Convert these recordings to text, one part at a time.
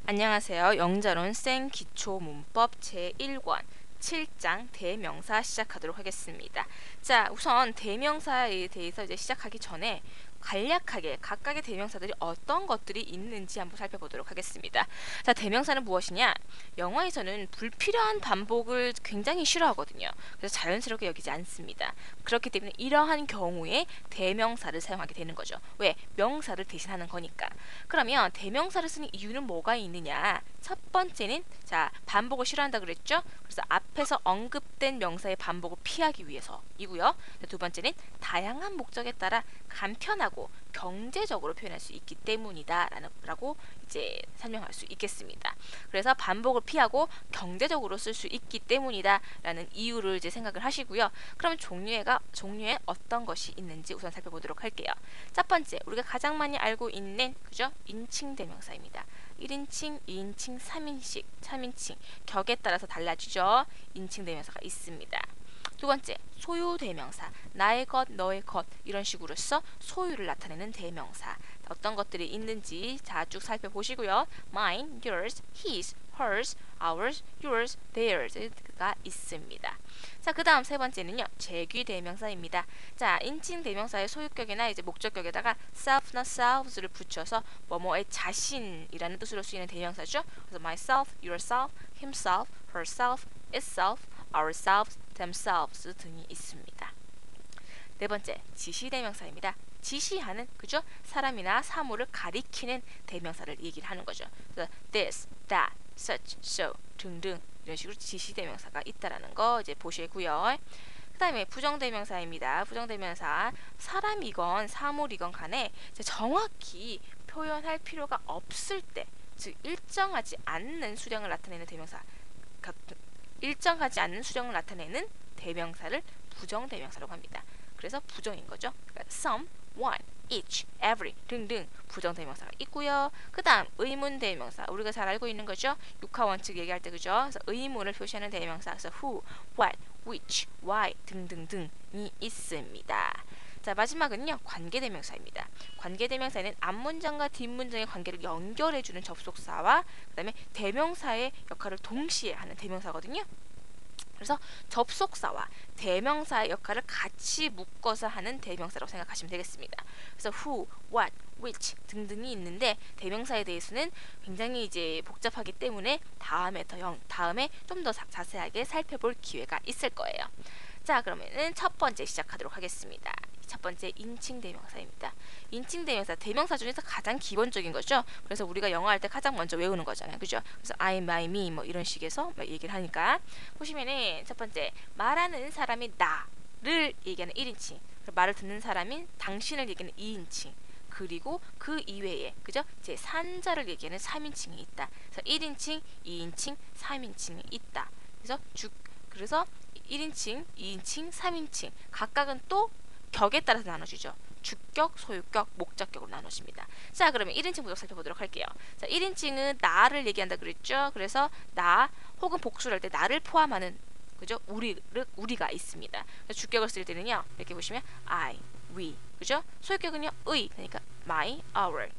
안녕하세요. 영자론 생 기초 문법 제1권 7장 대명사 시작하도록 하겠습니다. 자, 우선 대명사에 대해서 이제 시작하기 전에 간략하게 각각의 대명사들이 어떤 것들이 있는지 한번 살펴보도록 하겠습니다. 자, 대명사는 무엇이냐? 영어에서는 불필요한 반복을 굉장히 싫어하거든요. 그래서 자연스럽게 여기지 않습니다. 그렇기 때문에 이러한 경우에 대명사를 사용하게 되는 거죠. 왜? 명사를 대신하는 거니까. 그러면 대명사를 쓰는 이유는 뭐가 있느냐? 첫 번째는 자, 반복을 싫어한다 그랬죠? 그래서 앞에서 언급된 명사의 반복을 피하기 위해서이고요. 두 번째는 다양한 목적에 따라 간편하고 경제적으로 표현할 수 있기 때문이다라고 이제 설명할 수 있겠습니다. 그래서 반복을 피하고 경제적으로 쓸 수 있기 때문이다라는 이유를 이제 생각을 하시고요. 그러면 종류에 어떤 것이 있는지 우선 살펴보도록 할게요. 첫 번째, 우리가 가장 많이 알고 있는 그죠? 인칭 대명사입니다. 1인칭, 2인칭, 3인칭 격에 따라서 달라지죠. 인칭 대명사가 있습니다. 두 번째, 소유 대명사. 나의 것, 너의 것 이런 식으로서 소유를 나타내는 대명사. 어떤 것들이 있는지 자, 쭉 살펴보시고요. mine, yours, his, hers, ours, yours, theirs가 있습니다. 자, 그 다음 세 번째는요. 재귀 대명사입니다. 자, 인칭 대명사의 소유격이나 이제 목적격에다가 self나 selves를 붙여서 뭐뭐의 자신이라는 뜻으로 쓰이는 대명사죠. 그래서 myself, yourself, himself, herself, itself, ourselves, themselves 등이 있습니다. 네 번째, 지시대명사입니다. 지시하는 그죠? 사람이나 사물을 가리키는 대명사를 얘기를 하는 거죠. 그래서 this, that, such, so 등등 이런 식으로 지시대명사가 있다라는 거 이제 보시고요. 그 다음에 부정대명사입니다. 부정대명사 사람이건 사물이건 간에 정확히 표현할 필요가 없을 때, 즉 일정하지 않는 수량을 나타내는 대명사, 일정하지 않는 수량을 나타내는 대명사를 부정대명사라고 합니다. 그래서 부정인 거죠. 그러니까 some, one, each, every 등등 부정대명사가 있고요. 그 다음 의문대명사 우리가 잘 알고 있는 거죠. 육하원칙 얘기할 때 그죠. 그래서 의문을 표시하는 대명사 그래서 who, what, which, why 등등등이 있습니다. 자, 마지막은요. 관계대명사입니다. 관계대명사는 앞문장과 뒷문장의 관계를 연결해주는 접속사와 그 다음에 대명사의 역할을 동시에 하는 대명사거든요. 그래서 접속사와 대명사의 역할을 같이 묶어서 하는 대명사라고 생각하시면 되겠습니다. 그래서 who, what, which 등등이 있는데 대명사에 대해서는 굉장히 이제 복잡하기 때문에 다음에 좀 더 자세하게 살펴볼 기회가 있을 거예요. 자, 그러면은 첫 번째 시작하도록 하겠습니다. 첫 번째 인칭 대명사입니다. 인칭 대명사, 대명사 중에서 가장 기본적인 거죠. 그래서 우리가 영어 할 때 가장 먼저 외우는 거잖아요. 그죠? 그래서 I, my, me 뭐 이런 식에서 얘기를 하니까 보시면은 첫 번째 말하는 사람이 나를 얘기하는 1인칭, 말을 듣는 사람인 당신을 얘기하는 2인칭, 그리고 그 이외에 그죠? 제 산자를 얘기하는 3인칭이 있다. 그래서 1인칭, 2인칭, 3인칭이 있다. 그래서 1인칭, 2인칭, 3인칭 각각은 또 격에 따라서 나눠지죠. 주격, 소유격, 목적격으로 나눠집니다. 자, 그러면 1인칭부터 살펴보도록 할게요. 자, 1인칭은 나를 얘기한다 그랬죠. 그래서 나 혹은 복수를 할 때 나를 포함하는 그죠? 우리가 있습니다. 주격을 쓸 때는요. 이렇게 보시면 I, we. 그죠? 소유격은요. 의. 그러니까 my, our.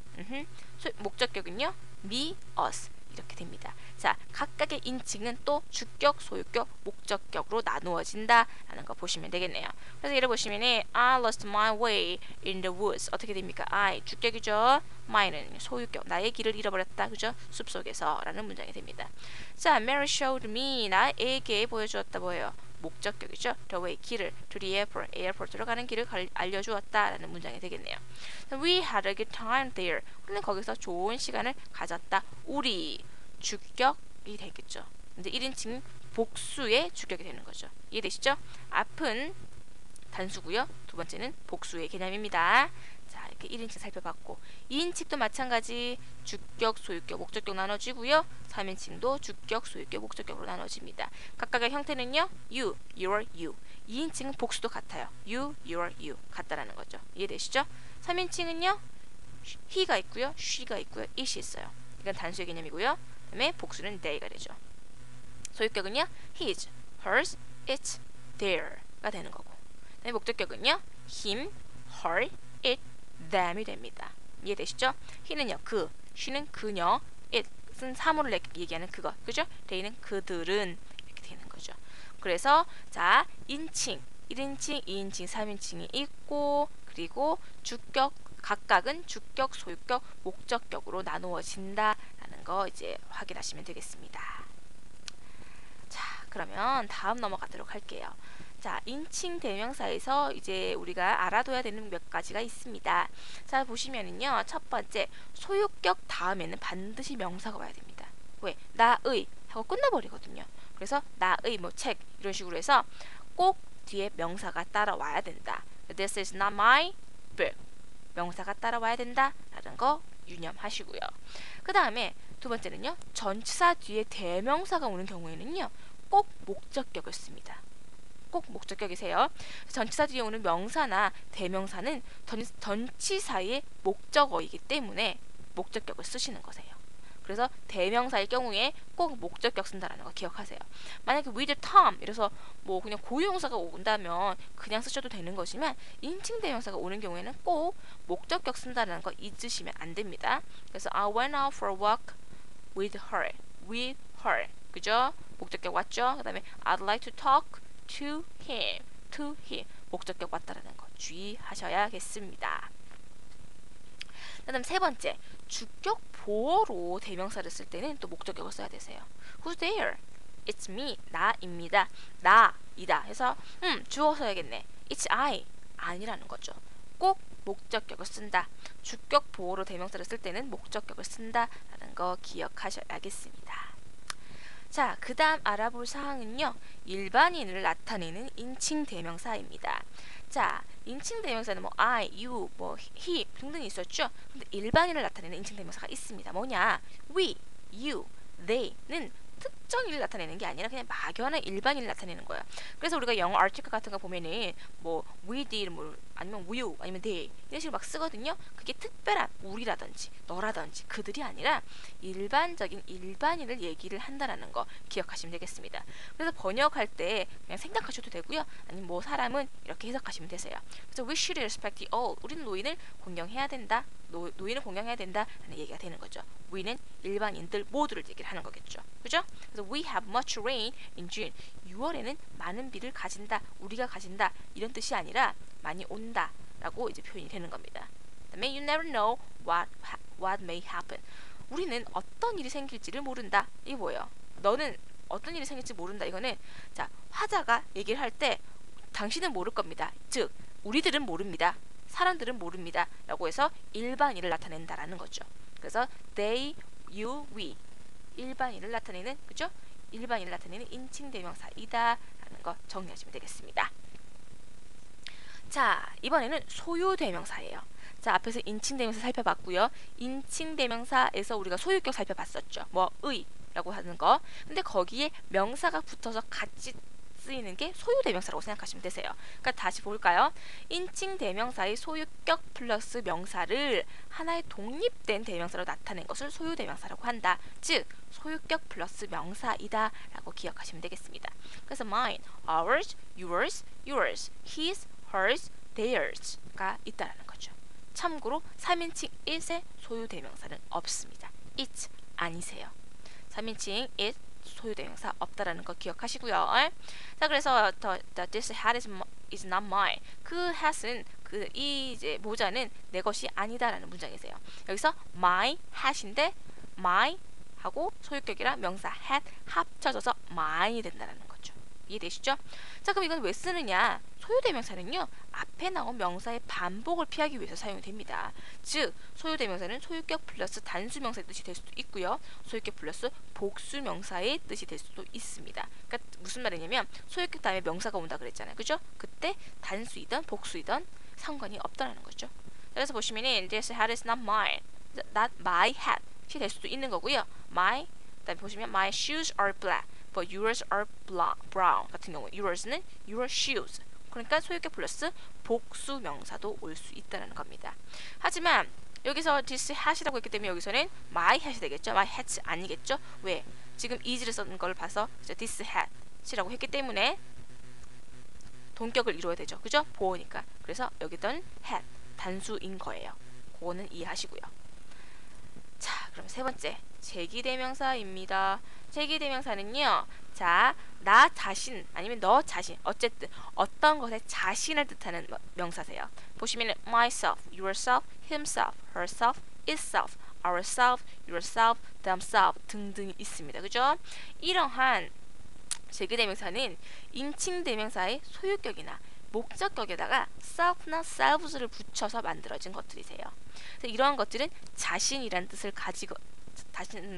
목적격은요. me, us. 이렇게 됩니다. 자, 각각의 인칭은 또 주격, 소유격, 목적격으로 나누어진다라는 거 보시면 되겠네요. 그래서 예를 보시면은 I lost my way in the woods. 어떻게 됩니까? I 주격이죠. my는 소유격. 나의 길을 잃어버렸다. 그죠? 숲속에서라는 문장이 됩니다. 자, Mary showed me. 나에게 보여주었다 뭐예요? 목적격이죠. The way 길을 to the airport. 에어포트로 가는 길을 알려주었다라는 문장이 되겠네요. We had a good time there. 우리는 거기서 좋은 시간을 가졌다. 우리 주격이 되겠죠. 근데 1인칭 복수의 주격이 되는 거죠. 이해되시죠? 앞은 단수고요. 두 번째는 복수의 개념입니다. 자, 이렇게 1인칭 살펴봤고 2인칭도 마찬가지 주격, 소유격, 목적격 나눠지고요. 3인칭도 주격, 소유격, 목적격으로 나눠집니다. 각각의 형태는요. you, your, you. 2인칭은 복수도 같아요. you, your, you. 같다라는 거죠. 이해되시죠? 3인칭은요. he가 있고요. she가 있고요. it이 있어요. 이건 단수의 개념이고요. 그 다음에 복수는 they가 되죠. 소유격은요. his, hers, its, their가 되는 거고 그 다음에 목적격은요. him, her, it, them이 됩니다. 이해되시죠? he는요. 그, she는 그녀, it, 쓴 사물을 얘기하는 그것, 그죠? they는 그들은 이렇게 되는 거죠. 그래서 자, 인칭 1인칭, 2인칭, 3인칭이 있고 그리고 주격 각각은 주격, 소유격, 목적격으로 나누어진다라는 거 이제 확인하시면 되겠습니다. 자, 그러면 다음 넘어가도록 할게요. 자, 인칭 대명사에서 이제 우리가 알아둬야 되는 몇 가지가 있습니다. 자, 보시면은요, 첫 번째 소유격 다음에는 반드시 명사가 와야 됩니다. 왜? 나의 하고 끝나버리거든요. 그래서 나의 뭐 책 이런 식으로 해서 꼭 뒤에 명사가 따라와야 된다. This is not my book. 명사가 따라와야 된다라는 거 유념하시고요. 그 다음에 두 번째는요, 전치사 뒤에 대명사가 오는 경우에는요, 꼭 목적격을 씁니다. 꼭 목적격이세요. 전치사 뒤에 오는 명사나 대명사는 전치사의 목적어이기 때문에 목적격을 쓰시는 거세요. 그래서 대명사일 경우에 꼭 목적격 쓴다라는 거 기억하세요. 만약에 with Tom 이래서 뭐 그냥 고유명사가 온다면 그냥 쓰셔도 되는 것이면 인칭 대명사가 오는 경우에는 꼭 목적격 쓴다는 거 잊으시면 안 됩니다. 그래서 I went out for a walk with her. with her. 그죠? 목적격 왔죠? 그 다음에 I'd like to talk to him. to him. 목적격 왔다라는 거 주의하셔야겠습니다. 그 다음 세 번째, 주격 보어로 대명사를 쓸 때는 또 목적격을 써야 되세요. Who's there? It's me. 나입니다. 나이다 해서 주어 써야겠네. It's I. 아니라는 거죠. 꼭 목적격을 쓴다. 주격 보어로 대명사를 쓸 때는 목적격을 쓴다라는 거 기억하셔야겠습니다. 자, 그 다음 알아볼 사항은요, 일반인을 나타내는 인칭 대명사입니다. 자, 인칭 대명사는 뭐 I, you, 뭐 he 등등이 있었죠. 근데 일반인을 나타내는 인칭 대명사가 있습니다. 뭐냐? we, you, they는 특정인을 나타내는 게 아니라 그냥 막연한 일반인을 나타내는 거야. 그래서 우리가 영어 아티클 같은 거 보면은 뭐 we did, 뭐 아니면 you, 아니면 they 이런 식으로 막 쓰거든요. 그게 특별한 우리라든지 너라든지 그들이 아니라 일반적인 일반인을 얘기를 한다라는 거 기억하시면 되겠습니다. 그래서 번역할 때 그냥 생각하셔도 되고요. 아니면 뭐 사람은 이렇게 해석하시면 되세요. 그래서 we should respect the all. 우리는 노인을 공경해야 된다. 노인을 공경해야 된다라는 얘기가 되는 거죠. we는 일반인들 모두를 얘기를 하는 거겠죠. 그죠? 그래서 we have much rain in June. 6월에는 많은 비를 가진다. 우리가 가진다. 이런 뜻이 아니라 많이 온다 라고 이제 표현이 되는 겁니다. 그다음에 you never know what may happen. 우리는 어떤 일이 생길지를 모른다. 이게 뭐예요? 너는 어떤 일이 생길지 모른다. 이거는 자, 화자가 얘기를 할 때 당신은 모를 겁니다. 즉 우리들은 모릅니다. 사람들은 모릅니다. 라고 해서 일반인을 나타낸다라는 거죠. 그래서 they, you, we 일반인을 나타내는, 그죠? 일반인을 나타내는 인칭 대명사이다 라는 거 정리하시면 되겠습니다. 자, 이번에는 소유 대명사예요. 자, 앞에서 인칭 대명사 살펴봤고요. 인칭 대명사에서 우리가 소유격 살펴봤었죠. 뭐 의 라고 하는 거. 근데 거기에 명사가 붙어서 같이 쓰이는 게 소유 대명사라고 생각하시면 되세요. 그러니까 다시 볼까요? 인칭 대명사의 소유격 플러스 명사를 하나의 독립된 대명사로 나타낸 것을 소유 대명사라고 한다. 즉 소유격 플러스 명사이다 라고 기억하시면 되겠습니다. 그래서 mine, ours, yours, his, hers, theirs가 있다라는 거죠. 참고로 3인칭 it의 소유 대명사는 없습니다. it 아니세요. 3인칭 it 소유 대명사 없다라는 거 기억하시고요. 자, 그래서 this hat is not mine. 그 hat은 이 이제 모자는 내 것이 아니다라는 문장이세요. 여기서 my hat인데 my 하고 소유격이랑 명사 hat 합쳐져서 mine이 된다라는 거죠. 이해되시죠? 자, 그럼 이건 왜 쓰느냐? 소유대명사는요, 앞에 나온 명사의 반복을 피하기 위해서 사용이 됩니다. 즉, 소유대명사는 소유격 플러스 단수명사의 뜻이 될 수도 있고요. 소유격 플러스 복수명사의 뜻이 될 수도 있습니다. 그러니까 무슨 말이냐면 소유격 다음에 명사가 온다 그랬잖아요. 그죠? 그때 단수이든 복수이든 상관이 없다는 거죠. 그래서 보시면은 this hat is not mine. not my hat이 될 수도 있는 거고요. my, 그다음에 보시면 my shoes are black. but yours are brown 같은 경우 yours는 your shoes. 그러니까 소유격 플러스 복수 명사도 올 수 있다는 겁니다. 하지만 여기서 this hat이라고 했기 때문에 여기서는 my hat이 되겠죠. my hat 아니겠죠. 왜? 지금 is를 쓴 걸 봐서 this hat이라고 했기 때문에 동격을 이루어야 되죠. 그죠? 보어니까. 그래서 여기던 hat 단수인 거예요. 그거는 이해하시고요. 자, 그럼 세 번째 제기대명사입니다. 제기대명사는요. 자, 나 자신 아니면 너 자신 어쨌든 어떤 것에 자신을 뜻하는 명사세요. 보시면은 myself, yourself, himself, herself, itself, ourself, yourself, themselves 등등이 있습니다. 그죠? 이러한 제기대명사는 인칭대명사의 소유격이나 목적격에다가 self나 selves를 붙여서 만들어진 것들이세요. 그래서 이러한 것들은 자신이란 뜻을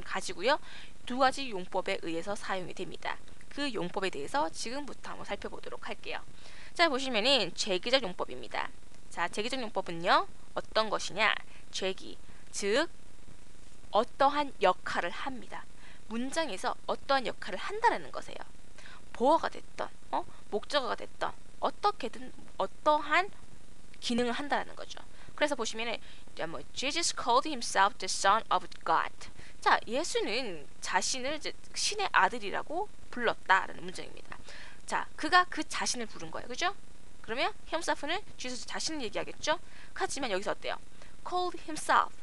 가지고요. 두 가지 용법에 의해서 사용이 됩니다. 그 용법에 대해서 지금부터 한번 살펴보도록 할게요. 자, 보시면은 죄기적 용법입니다. 자, 죄기적 용법은요. 어떤 것이냐? 죄기, 즉 어떠한 역할을 합니다. 문장에서 어떠한 역할을 한다라는 것이에요. 보어가 됐던, 목적어가 됐던 어떻게든 어떠한 기능을 한다라는 거죠. 그래서 보시면은 뭐 Jesus called himself the son of God. 자, 예수는 자신을 신의 아들이라고 불렀다라는 문장입니다. 자, 그가 그 자신을 부른 거예요. 그죠? 그러면 himself는 Jesus 자신을 얘기하겠죠? 하지만 여기서 어때요? called himself.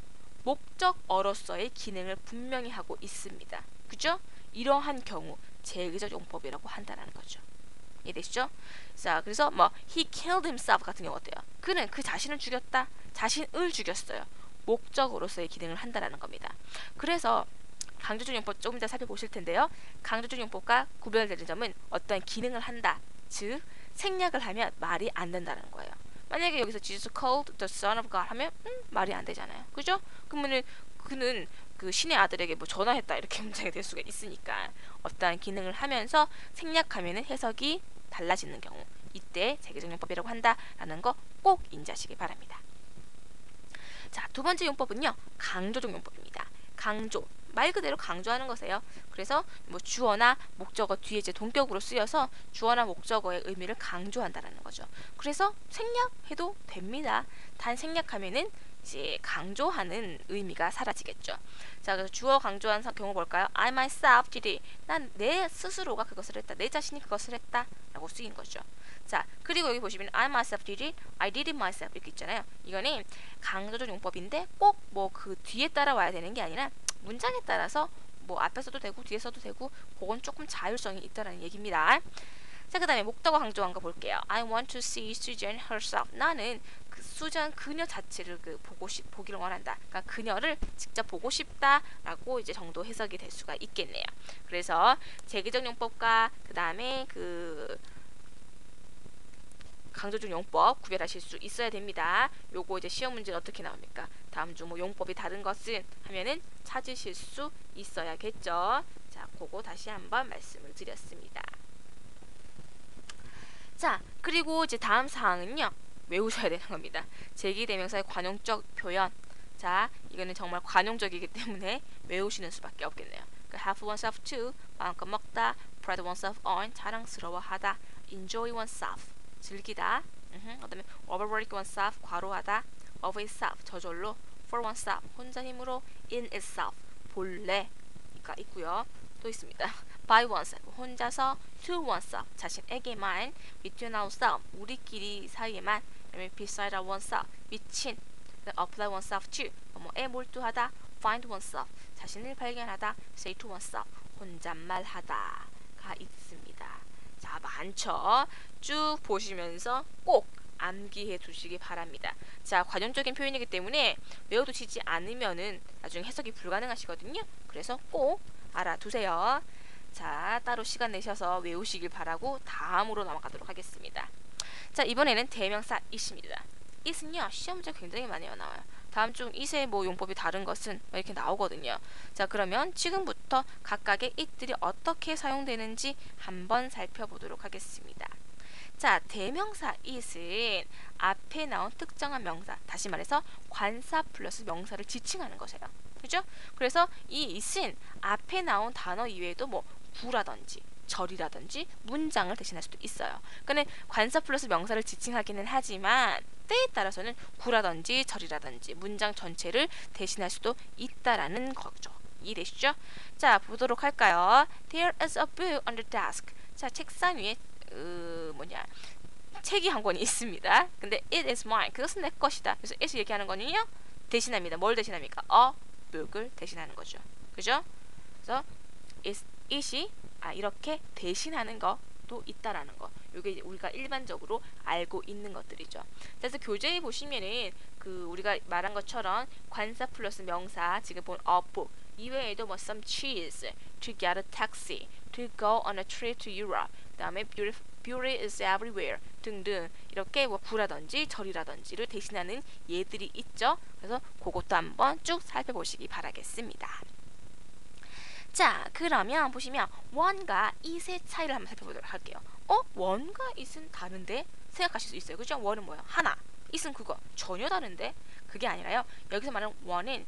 목적어로서의 기능을 분명히 하고 있습니다. 그죠? 이러한 경우 제의적 용법이라고 한다는 거죠. 이해되시죠? 자, 그래서 뭐 he killed himself 같은 경우 어때요? 그는 그 자신을 죽였다. 자신을 죽였어요. 목적으로서의 기능을 한다라는 겁니다. 그래서 강조적 용법 조금 이따 살펴보실 텐데요. 강조적 용법과 구별되는 점은 어떤 기능을 한다. 즉 생략을 하면 말이 안 된다는 거예요. 만약에 여기서 Jesus called the son of God 하면 말이 안 되잖아요. 그죠? 그러면은 그는 그 신의 아들에게 뭐 전화했다 이렇게 문장이 될 수가 있으니까 어떠한 기능을 하면서 생략하면은 해석이 달라지는 경우 이때 제기적 용법이라고 한다라는 거 꼭 인지하시기 바랍니다. 자, 두 번째 용법은요. 강조적 용법입니다. 강조, 말 그대로 강조하는 것이에요. 그래서 뭐 주어나 목적어 뒤에 이제 동격으로 쓰여서 주어나 목적어의 의미를 강조한다라는 거죠. 그래서 생략해도 됩니다. 단 생략하면은 이제 강조하는 의미가 사라지겠죠. 자, 그래서 주어 강조한 경우 볼까요? I myself did it. 난 내 스스로가 그것을 했다. 내 자신이 그것을 했다. 라고 쓰인 거죠. 자, 그리고 여기 보시면 I myself did it, I did it myself 이렇게 있잖아요. 이거는 강조적 용법인데 꼭 뭐 그 뒤에 따라와야 되는 게 아니라 문장에 따라서 뭐 앞에 써도 되고 뒤에 써도 되고 그건 조금 자율성이 있다라는 얘기입니다. 자, 그 다음에 목적어 강조한 거 볼게요. I want to see Susan herself. 나는 그 수전 그녀 자체를 보기를 원한다. 그러니까 그녀를 직접 보고 싶다라고 이제 정도 해석이 될 수가 있겠네요. 그래서 제기적 용법과 그 다음에 그 강조적 용법 구별하실 수 있어야 됩니다. 요거 이제 시험 문제는 어떻게 나옵니까? 다음 주 뭐 용법이 다른 것은 하면은 찾으실 수 있어야겠죠. 자, 그거 다시 한번 말씀을 드렸습니다. 자, 그리고 이제 다음 사항은요. 외우셔야 되는 겁니다. 제기대명사의 관용적 표현. 자, 이거는 정말 관용적이기 때문에 외우시는 수밖에 없겠네요. 그러니까 have oneself to, 마음껏 먹다, pride oneself on, 자랑스러워하다, enjoy oneself, 즐기다, 그 다음에 overwork oneself, 과로하다, of itself, 저절로, for oneself, 혼자 힘으로, in itself, 본래가 있고요. 또 있습니다. by oneself, 혼자서, to oneself, 자신에게만, between ourselves, 우리끼리 사이에만, 그다음에 beside oneself, 미친, apply oneself to, 뭐에 몰두하다, find oneself, 자신을 발견하다, say to oneself, 혼잣말하다가 있습니다. 자, 많죠? 쭉 보시면서 꼭 암기해 두시기 바랍니다. 자, 관용적인 표현이기 때문에 외워두시지 않으면은 나중에 해석이 불가능하시거든요. 그래서 꼭 알아두세요. 자, 따로 시간 내셔서 외우시길 바라고 다음으로 넘어가도록 하겠습니다. 자, 이번에는 대명사 it입니다. it은요, 시험 문제 굉장히 많이 나와요. 다음 중 it의 뭐 용법이 다른 것은 이렇게 나오거든요. 자, 그러면 지금부터 각각의 it들이 어떻게 사용되는지 한번 살펴보도록 하겠습니다. 자, 대명사 it은 앞에 나온 특정한 명사, 다시 말해서 관사 플러스 명사를 지칭하는 것이에요. 그죠? 그래서 이 it은 앞에 나온 단어 이외에도 뭐 구라든지 절이라든지 문장을 대신할 수도 있어요. 그러니까 관사 플러스 명사를 지칭하기는 하지만 때에 따라서는 구라든지 절이라든지 문장 전체를 대신할 수도 있다라는 거죠. 이해되시죠? 자, 보도록 할까요? There is a book on the desk. 자, 책상 위에 책이 한 권이 있습니다. 근데 it is mine. 그것은 내 것이다. 그래서 it 얘기하는 거는요. 대신합니다. 뭘 대신합니까? a book을 대신하는 거죠. 그죠? 그래서 it이 이렇게 대신하는 것도 있다라는 거. 이게 우리가 일반적으로 알고 있는 것들이죠. 그래서 교재에 보시면은 그 우리가 말한 것처럼 관사 플러스 명사, 지금 본 a book 이외에도 뭐 some cheese, to get a taxi, to go on a trip to Europe, 그다음에 beauty is everywhere 등등 이렇게 뭐 구라든지 절이라든지를 대신하는 예들이 있죠. 그래서 그것도 한번 쭉 살펴보시기 바라겠습니다. 자, 그러면 보시면 one과 it의 차이를 한번 살펴보도록 할게요. one과 it은 다른데 생각하실 수 있어요. 그죠? one은 뭐예요? 하나. it은 그거. 전혀 다른데? 그게 아니라요. 여기서 말하는 one은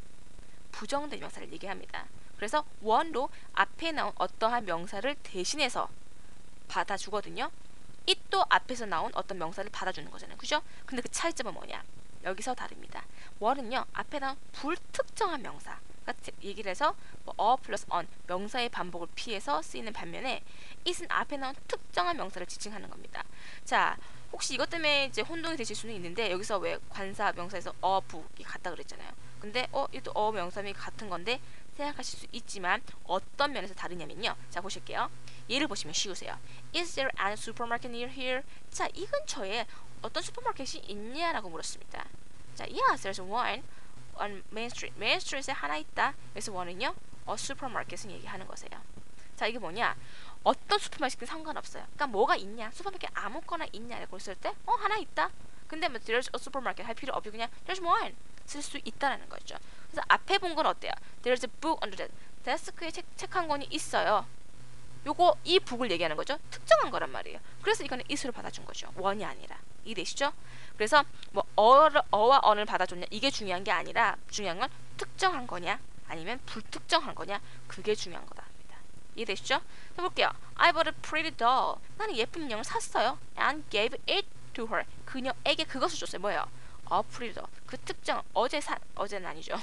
부정된 명사를 얘기합니다. 그래서 one로 앞에 나온 어떠한 명사를 대신해서 받아주거든요. it도 앞에서 나온 어떤 명사를 받아주는 거잖아요. 그죠? 근데 그 차이점은 뭐냐? 여기서 다릅니다. one은요, 앞에 나온 불특정한 명사 얘기를 해서 뭐 a 플러스 on 명사의 반복을 피해서 쓰이는 반면에 it은 앞에 나온 특정한 명사를 지칭하는 겁니다. 자, 혹시 이것 때문에 이제 혼동이 되실 수는 있는데 여기서 왜 관사 명사에서 a book이 같다 그랬잖아요. 근데 이것도 명사명이 같은 건데 생각하실 수 있지만 어떤 면에서 다르냐면요. 자, 보실게요. 예를 보시면 쉬우세요. Is there a supermarket near here? 자, 이 근처에 어떤 슈퍼마켓이 있냐라고 물었습니다. 자, yes, there's one on Main Street. Main Street에 하나 있다. 그래서 one은요, 슈퍼마켓을 얘기하는 거세요. 자, 이게 뭐냐? 어떤 슈퍼마켓은 상관없어요. 그러니까 뭐가 있냐? 슈퍼마켓 아무거나 있냐라고 했을 때, 하나 있다. 근데 뭐 there's a supermarket 할 필요 없이 그냥 there's one 쓸 수 있다라는 거죠. 그래서 앞에 본 건 어때요? There's a book under the 데스크에 책 한 권이 있어요. 요거 이 북을 얘기하는 거죠. 특정한 거란 말이에요. 그래서 이거는 it으로 받아준 거죠. one이 아니라. 이해되시죠? 그래서 뭐 어와 on을 받아줬냐 이게 중요한 게 아니라 중요한 건 특정한 거냐 아니면 불특정한 거냐 그게 중요한 거답니다. 이해되시죠? 해볼게요. I bought a pretty doll. 나는 예쁜 인형을 샀어요. And gave it to her. 그녀에게 그것을 줬어요. 뭐예요? A pretty doll. 그 특정 어제는 아니죠.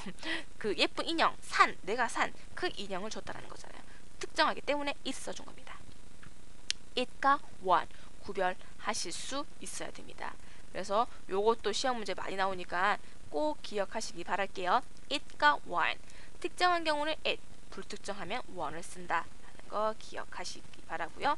그 예쁜 인형 내가 산 그 인형을 줬다라는 거잖아요. 특정하기 때문에 it 써준 겁니다. it과 one 구별하실 수 있어야 됩니다. 그래서 요것도 시험 문제 많이 나오니까 꼭 기억하시기 바랄게요. it과 one 특정한 경우는 it, 불특정하면 one을 쓴다라는 거 기억하시기 바라고요.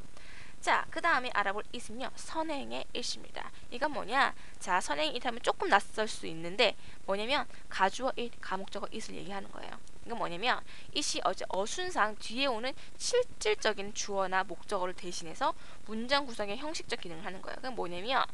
자, 그 다음에 알아볼 it은요, 선행의 it입니다. 이건 뭐냐? 자, 선행의 it 하면 조금 낯설 수 있는데 뭐냐면 가주어 it, 가목적어 it을 얘기하는 거예요. 이건 뭐냐면 it이 어순상 뒤에 오는 실질적인 주어나 목적어를 대신해서 문장 구성의 형식적 기능을 하는 거예요. 그건 뭐냐면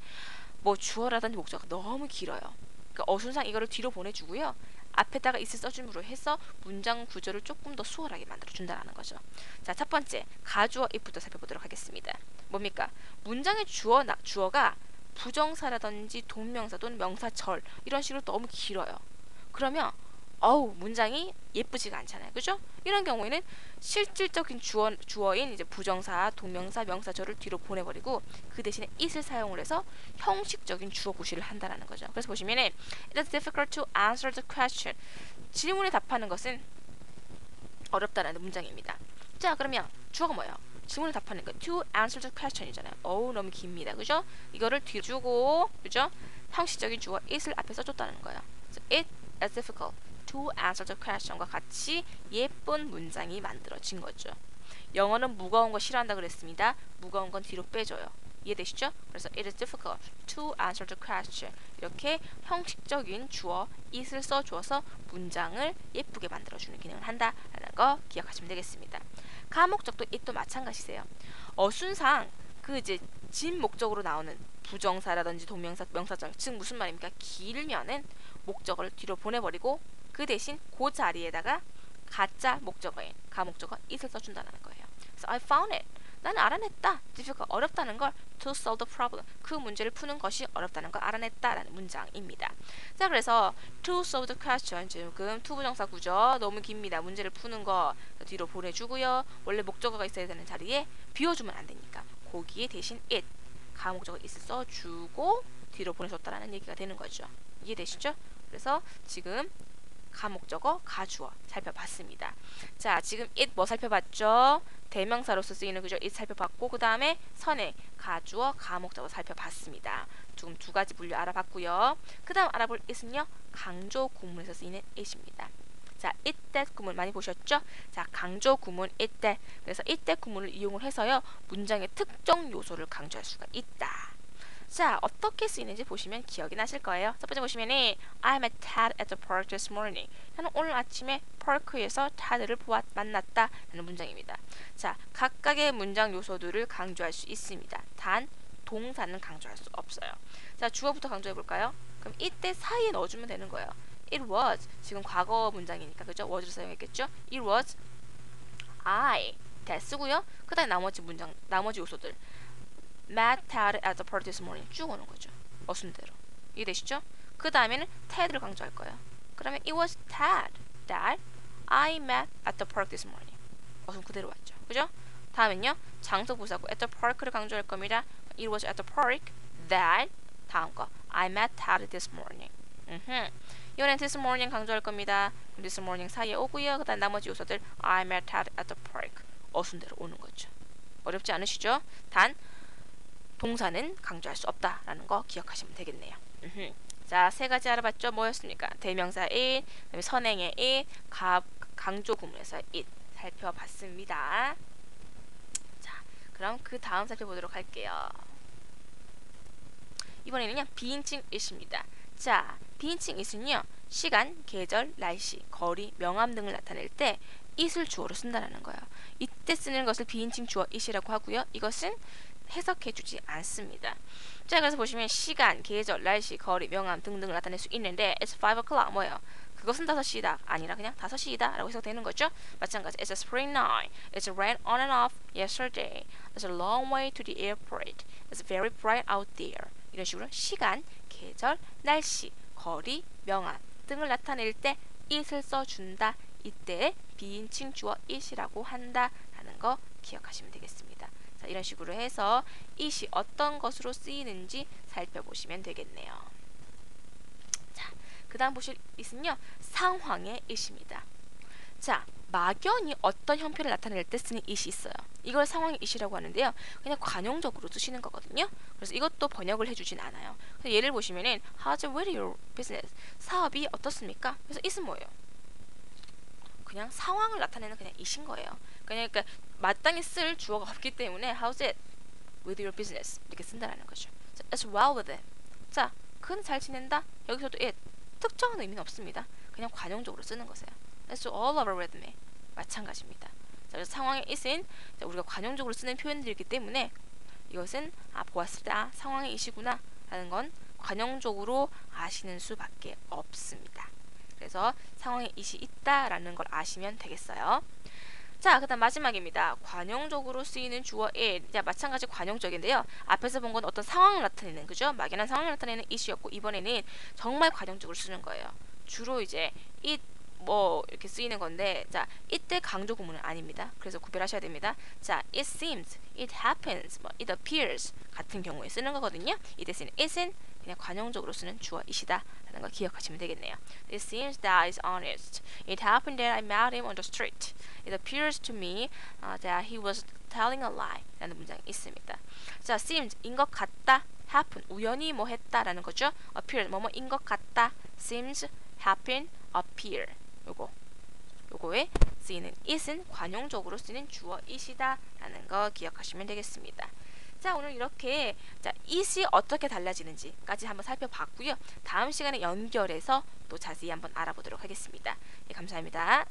뭐 주어라든지 목적어가 너무 길어요. 그러니까 어순상 이거를 뒤로 보내주고요. 앞에다가 it을 써줌으로 해서 문장 구조를 조금 더 수월하게 만들어준다는 거죠. 자, 첫 번째 가주어 it부터 살펴보도록 하겠습니다. 뭡니까? 문장의 주어가 부정사라든지 동명사 또는 명사절 이런 식으로 너무 길어요. 그러면 문장이 예쁘지가 않잖아요. 그죠? 이런 경우에는 실질적인 주어인 이제 부정사, 동명사, 명사절을 뒤로 보내버리고 그 대신에 it을 사용을 해서 형식적인 주어 구실을 한다라는 거죠. 그래서 보시면은 It is difficult to answer the question. 질문에 답하는 것은 어렵다라는 문장입니다. 자, 그러면 주어가 뭐예요? 질문에 답하는 거 to answer the question이잖아요. 너무 깁니다. 그죠? 이거를 뒤로 주고 그죠? 형식적인 주어 it을 앞에 써줬다는 거예요. So it is difficult to answer the question과 같이 예쁜 문장이 만들어진 거죠. 영어는 무거운 거 싫어한다 그랬습니다. 무거운 건 뒤로 빼줘요. 이해되시죠? 그래서 it is difficult to answer the question 이렇게 형식적인 주어 it을 써주어서 문장을 예쁘게 만들어주는 기능을 한다라는 거 기억하시면 되겠습니다. 가목적도 it도 마찬가지세요. 어순상 그 이제 진 목적으로 나오는 부정사라든지 동명사, 명사절 즉 무슨 말입니까? 길면은 목적어를 뒤로 보내버리고 그 대신 그 자리에다가 가짜 목적어인 가목적어 it을 써준다는 거예요. 그래서 I found it. 나는 알아냈다. difficult 어렵다는 걸 to solve the problem 그 문제를 푸는 것이 어렵다는 걸 알아냈다라는 문장입니다. 자, 그래서 to solve the question 지금 to 부정사 구조 너무 깁니다. 문제를 푸는 거 뒤로 보내주고요. 원래 목적어가 있어야 되는 자리에 비워주면 안 되니까 거기에 대신 it 가목적어 it을 써주고 뒤로 보내줬다라는 얘기가 되는 거죠. 이해되시죠? 그래서 지금 가목적어, 가주어 살펴봤습니다. 자, 지금 it 뭐 살펴봤죠? 대명사로서 쓰이는 그죠? it 살펴봤고 그 다음에 선행, 가주어, 가목적어 살펴봤습니다. 지금 두 가지 분류 알아봤고요. 그 다음 알아볼 it은요. 강조 구문에서 쓰이는 it입니다. 자, it that 구문 많이 보셨죠? 자, 강조 구문 it that. 그래서 it that 구문을 이용을 해서요. 문장의 특정 요소를 강조할 수가 있다. 자, 어떻게 쓰이는지 보시면 기억이 나실 거예요. 첫 번째 보시면은 I met Tad at the park this morning. 나는 오늘 아침에 파크에서 타드를 만났다 라는 문장입니다. 자, 각각의 문장 요소들을 강조할 수 있습니다. 단 동사는 강조할 수 없어요. 자, 주어부터 강조해 볼까요? 그럼 이때 사이에 넣어주면 되는 거예요. It was 지금 과거 문장이니까 그죠? was를 사용했겠죠? It was I that 쓰고요. 그 다음에 나머지 문장, 나머지 요소들 met Tad at the park this morning 쭉 오는 거죠. 어순대로. 이해되시죠? 그 다음에는 Ted를 강조할 거예요. 그러면 it was Tad that I met at the park this morning. 어순 그대로 왔죠. 그죠? 다음은요. 장소 부사고 at the park를 강조할 겁니다. It was at the park that 다음 거 I met Tad this morning. 이번엔 this morning 강조할 겁니다. this morning 사이에 오고요. 그 다음 나머지 요소들 I met Tad at the park 어순대로 오는 거죠. 어렵지 않으시죠? 단 동사는 강조할 수 없다라는 거 기억하시면 되겠네요. 자, 세 가지 알아봤죠? 뭐였습니까? 대명사 it, 그다음에 선행의 it, 강조 구문에서 it 살펴봤습니다. 자, 그럼 그 다음 살펴보도록 할게요. 이번에는요 비인칭 it입니다. 자, 비인칭 it은요 시간, 계절, 날씨, 거리, 명암 등을 나타낼 때 it을 주어로 쓴다는 거예요. 이때 쓰는 것을 비인칭 주어 it이라고 하고요. 이것은 해석해주지 않습니다. 자, 그래서 보시면 시간, 계절, 날씨, 거리, 명암 등등을 나타낼 수 있는데 it's 5 o'clock 뭐예요? 그것은 5시이다 아니라 그냥 5시이다 라고 해석되는 거죠. 마찬가지 it's a spring night, it's rain on and off yesterday, it's a long way to the airport, it's very bright out there. 이런 식으로 시간, 계절, 날씨, 거리, 명암 등을 나타낼 때 it을 써준다. 이때 비인칭 주어 it이라고 한다라는 거 기억하시면 되겠습니다. 자, 이런 식으로 해서 it이 어떤 것으로 쓰이는지 살펴보시면 되겠네요. 자, 그 다음 보실 it은요 상황의 it입니다. 자, 막연히 어떤 형태를 나타낼 때 쓰는 it이 있어요. 이걸 상황의 it이라고 하는데요. 그냥 관용적으로 쓰시는 거거든요. 그래서 이것도 번역을 해주진 않아요. 그래서 예를 보시면은 How's with your business? 사업이 어떻습니까? 그래서 it은 뭐예요? 그냥 상황을 나타내는 그냥 it인 거예요. 그러니까 마땅히 쓸 주어가 없기 때문에 How's it with your business? 이렇게 쓴다라는 거죠. It's well with it. 자, 그는 잘 지낸다. 여기서도 it 특정한 의미는 없습니다. 그냥 관용적으로 쓰는 거세요. It's all over with me. 마찬가지입니다. 자, 그래서 상황의 it은 우리가 관용적으로 쓰는 표현들이기 때문에 이것은 보았을 때 상황의 it이구나 라는 건 관용적으로 아시는 수밖에 없습니다. 그래서 상황에 it이 있다라는 걸 아시면 되겠어요. 자, 그 다음 마지막입니다. 관용적으로 쓰이는 주어 it. 자, 마찬가지 관용적인데요. 앞에서 본 건 어떤 상황을 나타내는, 그죠? 막연한 상황을 나타내는 it이었고, 이번에는 정말 관용적으로 쓰는 거예요. 주로 이제 it 이렇게 쓰이는 건데, 자, 이때 강조 구문은 아닙니다. 그래서 구별하셔야 됩니다. 자, it seems, it happens, it appears 같은 경우에 쓰는 거거든요. 이때 쓰는 it은 그냥 관용적으로 쓰는 주어 it이다 라는 걸 기억하시면 되겠네요. It seems that is honest. It happened that I met him on the street. It appears to me that he was telling a lie 라는 문장이 있습니다. 자, seems 인 것 같다, happen 우연히 뭐 했다라는 거죠. appear 뭐뭐인 것 같다, seems, happen, appear 요거에 쓰이는 it은 관용적으로 쓰는 주어 it이다 라는 거 기억하시면 되겠습니다. 자, 오늘 이렇게 it이 어떻게 달라지는지까지 한번 살펴봤고요. 다음 시간에 연결해서 또 자세히 한번 알아보도록 하겠습니다. 네, 감사합니다.